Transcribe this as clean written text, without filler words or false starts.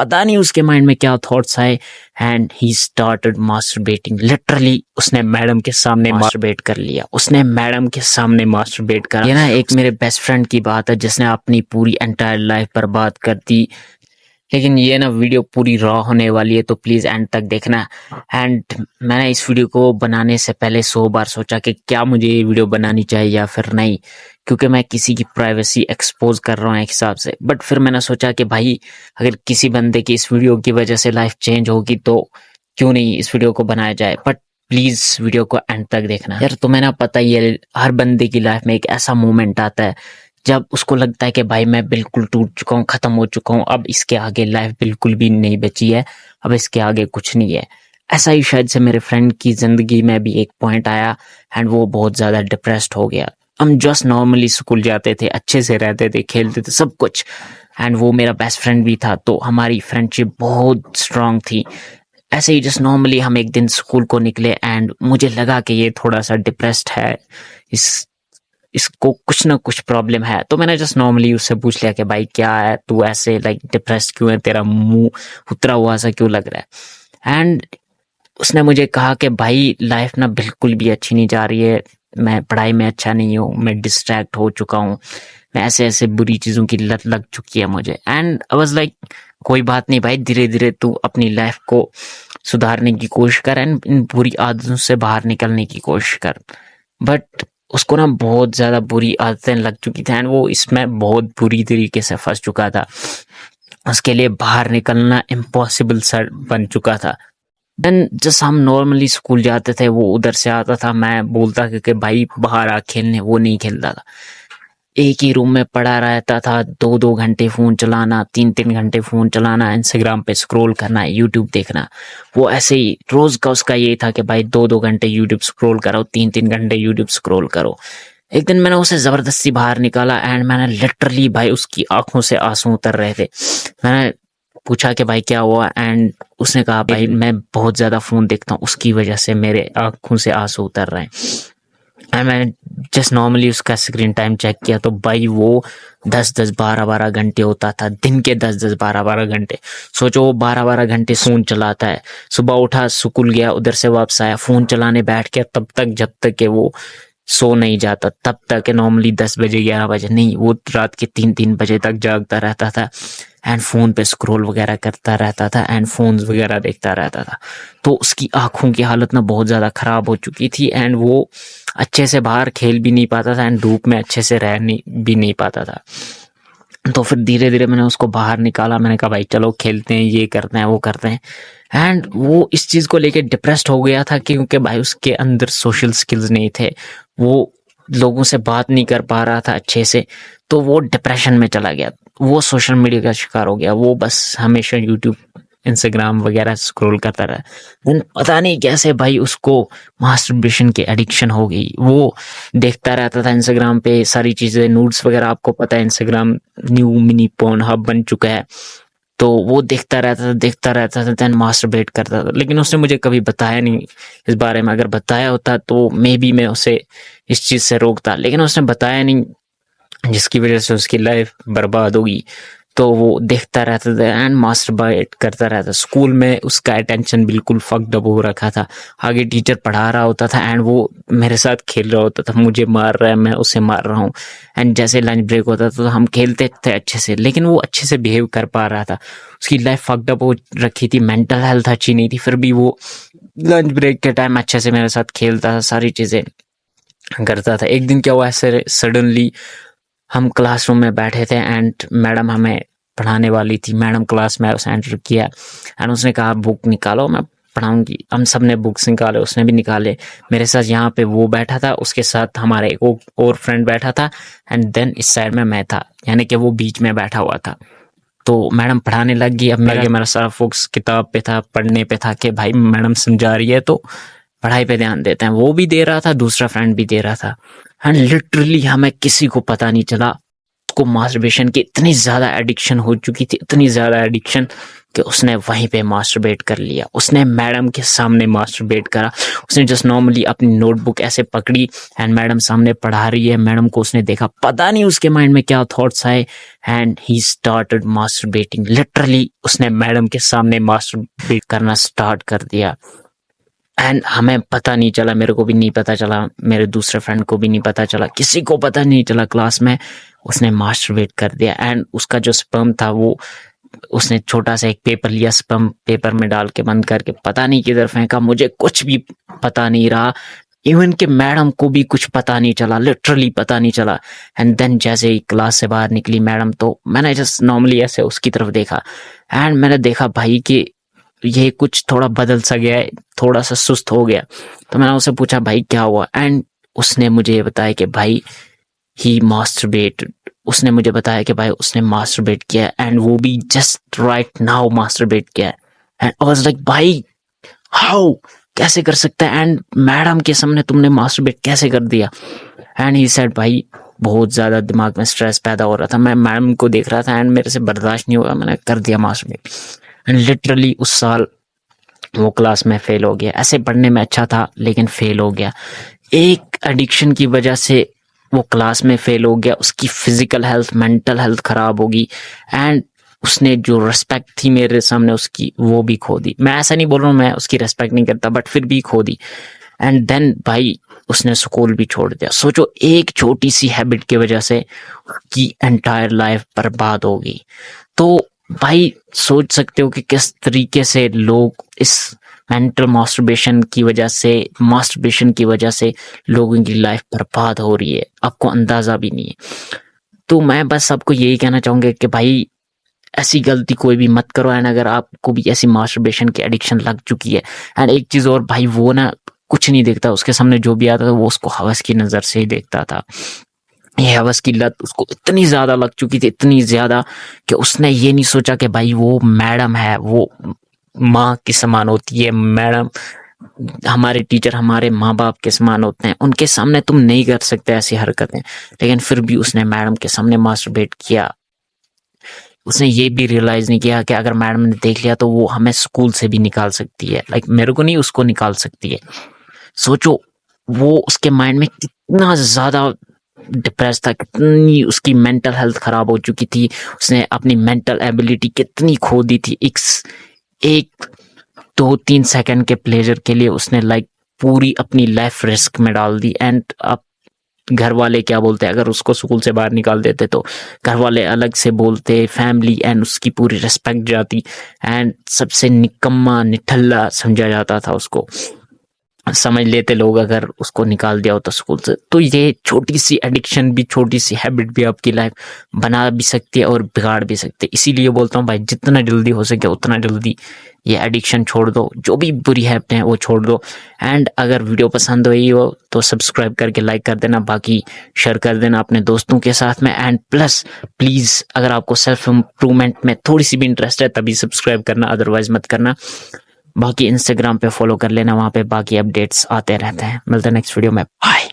पता नहीं उसके माइंड में क्या थॉट्स आए and he started masturbating. Literally उसने मैडम के सामने मास्टरबेट कर लिया, उसने मैडम के सामने मास्टरबेट करा। ये ना एक मेरे बेस्ट फ्रेंड की बात है जिसने अपनी पूरी एंटायर लाइफ बर्बाद कर दी। लेकिन ये ना वीडियो पूरी रॉ होने वाली है तो प्लीज एंड तक देखना। एंड मैंने इस वीडियो को बनाने से पहले 100 बार सोचा कि क्या मुझे ये वीडियो बनानी चाहिए या फिर नहीं, क्योंकि मैं किसी की प्राइवेसी एक्सपोज कर रहा हूँ एक हिसाब से। बट फिर मैंने सोचा कि भाई अगर किसी बंदे की इस वीडियो की वजह से लाइफ चेंज होगी तो क्यों नहीं इस वीडियो को बनाया जाए। बट प्लीज वीडियो को एंड तक देखना यार। तुम्हें ना पता ही है, हर बंदे की लाइफ में एक ऐसा मोमेंट आता है जब उसको लगता है कि भाई मैं बिल्कुल टूट चुका हूँ, खत्म हो चुका हूँ, अब इसके आगे लाइफ बिल्कुल भी नहीं बची है, अब इसके आगे कुछ नहीं है। ऐसा ही शायद से मेरे फ्रेंड की जिंदगी में भी एक पॉइंट आया एंड वो बहुत ज्यादा डिप्रेस्ड हो गया। हम जस्ट नॉर्मली स्कूल जाते थे, अच्छे से रहते थे, खेलते थे, सब कुछ। एंड वो मेरा बेस्ट फ्रेंड भी था तो हमारी फ्रेंडशिप बहुत स्ट्रांग थी। ऐसे ही जस्ट नॉर्मली हम एक दिन स्कूल को निकले एंड मुझे लगा कि ये थोड़ा सा डिप्रेस्ड है, इसको कुछ ना कुछ प्रॉब्लम है। तो मैंने जस्ट नॉर्मली उससे पूछ लिया कि भाई क्या है, तू ऐसे लाइक डिप्रेस्ड क्यों है, तेरा मुंह उतरा हुआ सा क्यों लग रहा है। एंड उसने मुझे कहा कि भाई लाइफ ना बिल्कुल भी अच्छी नहीं जा रही है, मैं पढ़ाई में अच्छा नहीं हूँ, मैं डिस्ट्रैक्ट हो चुका हूँ, मैं ऐसे ऐसे बुरी चीजों की लत लग चुकी है मुझे। एंड आई वाज लाइक कोई बात नहीं भाई, धीरे धीरे तू अपनी लाइफ को सुधारने की कोशिश कर एंड इन बुरी आदतों से बाहर निकलने की कोशिश कर। बट उसको ना बहुत ज्यादा बुरी आदतें लग चुकी थी एंड वो इसमें बहुत बुरी तरीके से फंस चुका था। उसके लिए बाहर निकलना इम्पॉसिबल सा बन चुका था। देन जस्ट हम नॉर्मली स्कूल जाते थे, वो उधर से आता था, मैं बोलता कि भाई बाहर आ खेलने, वो नहीं खेलता था, एक ही रूम में पड़ा रहता था। 2-2 घंटे फोन चलाना, 3-3 घंटे फोन चलाना, इंस्टाग्राम पे स्क्रॉल करना, यूट्यूब देखना। वो ऐसे ही रोज का उसका ये था कि भाई 2-2 घंटे यूट्यूब स्क्रॉल करो, 3-3 घंटे यूट्यूब स्क्रॉल करो। एक दिन मैंने उसे जबरदस्ती बाहर निकाला एंड मैंने लिटरली भाई उसकी आंखों से आंसू उतर रहे थे। मैंने पूछा कि भाई क्या हुआ एंड उसने कहा भाई मैं बहुत ज्यादा फोन देखता हूँ, उसकी वजह से मेरे आंखों से आंसू उतर रहे हैं। एंड मैंने जस्ट नॉर्मली उसका स्क्रीन टाइम चेक किया तो भाई वो 10-10 12-12 घंटे होता था, दिन के 10-10 12-12 घंटे। सोचो वो 12-12 घंटे फोन चलाता है, सुबह उठा स्कूल गया, उधर से वापस आया, फोन चलाने बैठ गया, तब तक जब तक कि वो सो नहीं जाता, तब तक नॉर्मली 10 बजे 11 बजे नहीं, वो रात के 3-3 बजे तक जागता रहता था एंड फोन पे स्क्रॉल वगैरह करता रहता था एंड फोन वगैरह देखता रहता था। तो उसकी आंखों की हालत ना बहुत ज्यादा खराब हो चुकी थी एंड वो अच्छे से बाहर खेल भी नहीं पाता था एंड धूप में अच्छे से रह भी नहीं पाता था। तो फिर धीरे धीरे मैंने उसको बाहर निकाला, मैंने कहा भाई चलो खेलते हैं, ये करते हैं, वो करते हैं। एंड वो इस चीज को लेके डिप्रेस्ड हो गया था क्योंकि भाई उसके अंदर सोशल स्किल्स नहीं थे, वो लोगों से बात नहीं कर पा रहा था अच्छे से, तो वो डिप्रेशन में चला गया, वो सोशल मीडिया का शिकार हो गया, वो बस हमेशा यूट्यूब इंस्टाग्राम वगैरह स्क्रॉल करता रहा। देन पता नहीं कैसे भाई उसको मास्टरबेशन की एडिक्शन हो गई, वो देखता रहता था इंस्टाग्राम पे सारी चीजें, नूड्स वगैरह, आपको पता है Instagram new mini porn hub बन चुका है, तो वो देखता रहता था देन मास्टरबेट करता था। लेकिन उसने मुझे कभी बताया नहीं इस बारे में, अगर बताया होता तो मे बी मैं उसे इस चीज से रोकता, लेकिन उसने बताया नहीं जिसकी वजह से उसकी लाइफ बर्बाद होगी। तो वो देखता रहता था एंड मास्टरबेट करता रहता। स्कूल में उसका अटेंशन बिल्कुल फक्ड अप हो रखा था, आगे टीचर पढ़ा रहा होता था एंड वो मेरे साथ खेल रहा होता था, मुझे मार रहा है, मैं उसे मार रहा हूँ। एंड जैसे लंच ब्रेक होता था तो हम खेलते थे अच्छे से, लेकिन वो अच्छे से बिहेव कर पा रहा था, उसकी लाइफ फक्ड अप हो रखी थी, मेंटल हेल्थ अच्छी नहीं थी, फिर भी वो लंच ब्रेक के टाइम अच्छे से मेरे साथ खेलता था, सारी चीजें करता था। एक दिन क्या हुआ, ऐसे सडनली हम क्लासरूम में बैठे थे एंड मैडम हमें पढ़ाने वाली थी, मैडम क्लास में उसे एंटर किया एंड उसने कहा बुक निकालो, मैं पढ़ाऊंगी। हम सब ने बुक्स निकाले, उसने भी निकाले। मेरे साथ यहाँ पे वो बैठा था, उसके साथ हमारा एक और फ्रेंड बैठा था एंड देन इस साइड में मैं था, यानी कि वो बीच में बैठा हुआ था। तो मैडम पढ़ाने लग गई, अब मेरा सारा फोकस किताब पे था, पढ़ने पे था कि भाई मैडम समझा रही है तो पढ़ाई पे ध्यान देते हैं। वो भी दे रहा था, दूसरा फ्रेंड भी दे रहा था एंड लिटरली हमें किसी को पता नहीं चला उसको मास्टरबेशन की इतनी ज्यादा एडिक्शन हो चुकी थी, इतनी ज्यादा एडिक्शन कि उसने वहीं पे मास्टरबेट कर लिया। उसने मैडम के सामने मास्टरबेट करा। उसने जस्ट नॉर्मली अपनी नोटबुक ऐसे पकड़ी एंड मैडम सामने पढ़ा रही है, मैडम को उसने देखा, पता नहीं उसके माइंड में क्या थॉट्स आए and he started masturbating. Literally उसने मैडम के सामने मास्टरबेट करना स्टार्ट कर दिया एंड हमें पता नहीं चला, मेरे को भी नहीं पता चला, मेरे दूसरे फ्रेंड को भी नहीं पता चला, किसी को पता नहीं चला क्लास में। उसने मास्टरबेट कर दिया एंड उसका जो स्पर्म था वो उसने छोटा सा एक पेपर लिया, स्पर्म पेपर में डाल के बंद करके पता नहीं किधर फेंका, मुझे कुछ भी पता नहीं रहा। इवन कि मैडम को भी कुछ पता नहीं चला, लिटरली पता नहीं चला। एंड देन जैसे ही क्लास से बाहर निकली मैडम, तो मैंने जस्ट नॉर्मली ऐसे उसकी तरफ देखा एंड मैंने देखा भाई कि ये कुछ थोड़ा बदल सा गया है, थोड़ा सा सुस्त हो गया। तो मैंने उससे पूछा भाई क्या हुआ, एंड उसने मुझे ये बताया कि भाई ही मास्टरबेटेड। उसने मुझे बताया कि भाई उसने मास्टरबेट किया एंड वो भी जस्ट राइट नाउ मास्टरबेट किया। एंड आई वाज लाइक भाई हाउ, कैसे कर सकता है, एंड मैडम के सामने तुमने मास्टरबेट कैसे कर दिया। एंड ही सेड भाई बहुत ज़्यादा दिमाग में स्ट्रेस पैदा हो रहा था, मैं मैडम को देख रहा था एंड मेरे से बर्दाश्त नहीं हुआ, मैंने कर दिया मास्टरबेट। एंड लिटरली उस साल वो क्लास में फेल हो गया। ऐसे पढ़ने में अच्छा था लेकिन फेल हो गया। एक एडिक्शन की वजह से वो क्लास में फेल हो गया, उसकी फिजिकल हेल्थ, मेंटल हेल्थ खराब होगी एंड उसने जो रिस्पेक्ट थी मेरे सामने उसकी, वो भी खो दी। मैं ऐसा नहीं बोल रहा हूँ मैं उसकी रिस्पेक्ट नहीं करता, बट फिर भी खो दी। एंड देन भाई उसने स्कूल भी छोड़ दिया। सोचो एक छोटी सी हैबिट की वजह से उसकी एंटायर लाइफ बर्बाद हो गई। तो भाई सोच सकते हो कि किस तरीके से लोग इस मेंटल मास्टरबेशन की वजह से लोगों की लाइफ बर्बाद हो रही है, आपको अंदाजा भी नहीं है। तो मैं बस आपको यही कहना चाहूंगा कि भाई ऐसी गलती कोई भी मत करो। एंड अगर आपको भी ऐसी मास्टरबेशन की एडिक्शन लग चुकी है, एंड एक चीज और भाई, वो ना कुछ नहीं देखता, उसके सामने जो भी आता था वो उसको हवस की नजर से ही देखता था। ये हवस की लत उसको इतनी ज्यादा लग चुकी थी, इतनी ज्यादा कि उसने ये नहीं सोचा कि भाई वो मैडम है, वो माँ के समान होती है, मैडम हमारे टीचर हमारे माँ बाप के समान होते हैं, उनके सामने तुम नहीं कर सकते ऐसी हरकतें। लेकिन फिर भी उसने मैडम के सामने मास्टरबेट किया। उसने ये भी रियलाइज नहीं किया कि अगर मैडम ने देख लिया तो वो हमें स्कूल से भी निकाल सकती है, लाइक मेरे को नहीं, उसको निकाल सकती है। सोचो वो उसके माइंड में कितना ज्यादा डिप्रेस था, कितनी उसकी मेंटल हेल्थ खराब हो चुकी थी, उसने अपनी मेंटल एबिलिटी कितनी खो दी थी। एक 2-3 सेकंड के प्लेजर के लिए उसने लाइक पूरी अपनी लाइफ रिस्क में डाल दी। एंड अब घर वाले क्या बोलते, अगर उसको स्कूल से बाहर निकाल देते तो घर वाले अलग से बोलते, फैमिली एंड उसकी पूरी रिस्पेक्ट जाती एंड सबसे निकम्मा निठल्ला समझा जाता था, उसको समझ लेते लोग अगर उसको निकाल दिया होता स्कूल से। तो ये छोटी सी एडिक्शन भी, छोटी सी हैबिट भी आपकी लाइफ बना भी सकती है और बिगाड़ भी सकती है। इसीलिए बोलता हूँ भाई जितना जल्दी हो सके उतना जल्दी ये एडिक्शन छोड़ दो, जो भी बुरी हैबिट है वो छोड़ दो। एंड अगर वीडियो पसंद हुई हो तो सब्सक्राइब करके लाइक कर देना, बाकी शेयर कर देना अपने दोस्तों के साथ में। एंड प्लस प्लीज अगर आपको सेल्फ इम्प्रूवमेंट में थोड़ी सी भी इंटरेस्ट है तभी सब्सक्राइब करना, अदरवाइज मत करना। बाकी इंस्टाग्राम पे फॉलो कर लेना, वहां पे बाकी अपडेट्स आते रहते हैं। मिलते हैं नेक्स्ट वीडियो में, बाय।